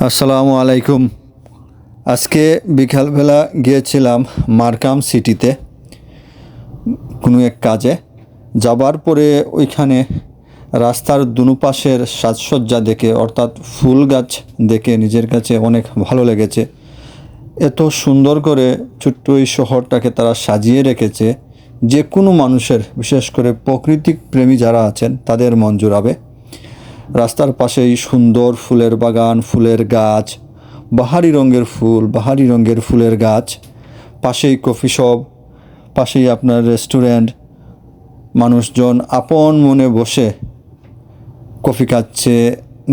আসসালামু আলাইকুম। আজকে বিকালবেলা গিয়েছিলাম মারকাম সিটিতে কোনো এক কাজে। যাবার পরে ওইখানে রাস্তার দুপাশের সাজসজ্জা দেখে, অর্থাৎ ফুল গাছ দেখে নিজের কাছে অনেক ভালো লেগেছে। এত সুন্দর করে ছোট্ট এই শহরটাকে তারা সাজিয়ে রেখেছে, যে কোনো মানুষের, বিশেষ করে প্রকৃতিক প্রেমী যারা আছেন তাদের মন জুড়াবে। রাস্তার পাশেই সুন্দর ফুলের বাগান, ফুলের গাছ, বাহারি রঙের ফুলের গাছ, পাশেই কফি শপ, পাশেই আপনার রেস্টুরেন্ট। মানুষজন আপন মনে বসে কফি খাচ্ছে,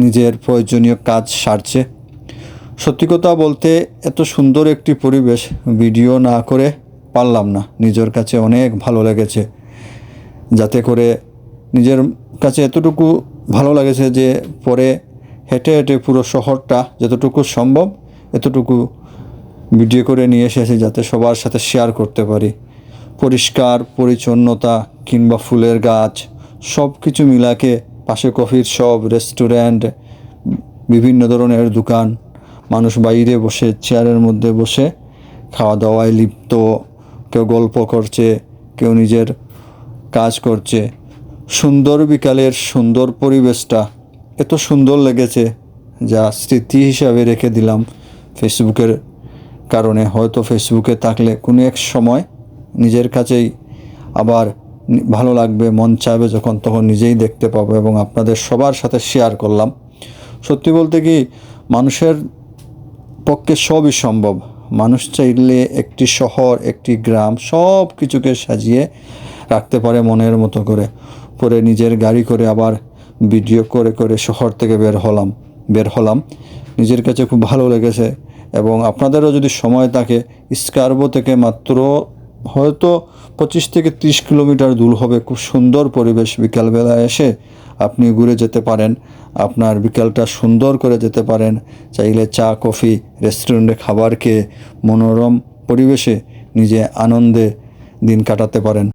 নিজের প্রয়োজনীয় কাজ সারছে। সত্যি কথা বলতে এত সুন্দর একটি পরিবেশ ভিডিও না করে পারলাম না। নিজের কাছে অনেক ভালো লেগেছে, যাতে করে নিজের কাছে এতটুকু ভালো লেগেছে যে পরে হেঁটে হেঁটে পুরো শহরটা যতটুকু সম্ভব এতটুকু ভিডিও করে নিয়ে এসেছি, যাতে সবার সাথে শেয়ার করতে পারি। পরিষ্কার পরিচ্ছন্নতা কিংবা ফুলের গাছ সব কিছু মিলাকে, পাশে কফির শপ, রেস্টুরেন্ট, বিভিন্ন ধরনের দোকান, মানুষ বাইরে বসে চেয়ারের মধ্যে বসে খাওয়া দাওয়ায় লিপ্ত, কেউ গল্প করছে, কেউ নিজের কাজ করছে। সুন্দর বিকালের সুন্দর পরিবেশটা এত সুন্দর লেগেছে, যা স্মৃতি হিসাবে রেখে দিলাম ফেসবুকের কারণে। হয়তো ফেসবুকে থাকলে কোনো এক সময় নিজের কাছেই আবার ভালো লাগবে, মন চাইবে যখন তখন নিজেই দেখতে পাবো এবং আপনাদের সবার সাথে শেয়ার করলাম। সত্যি বলতে কি, মানুষের পক্ষে সবই সম্ভব। মানুষ চাইলে একটি শহর, একটি গ্রাম সব কিছুকে সাজিয়ে রাখতে পারে মনের মতো করে। পরে নিজের গাড়ি করে আবার ভিডিও করে করে শহর থেকে বের হলাম। নিজের কাছে খুব ভালো লেগেছে। এবং আপনাদেরও যদি সময় থাকে, স্কারবো থেকে মাত্র হয়তো 25 থেকে 30 কিলোমিটার দূর হবে। খুব সুন্দর পরিবেশ। বিকালবেলা এসে আপনি ঘুরে যেতে পারেন, আপনার বিকালটা সুন্দর করে যেতে পারেন। চাইলে চা কফি রেস্টুরেন্টে খাবার খেয়ে মনোরম পরিবেশে নিজে আনন্দে দিন কাটাতে পারেন।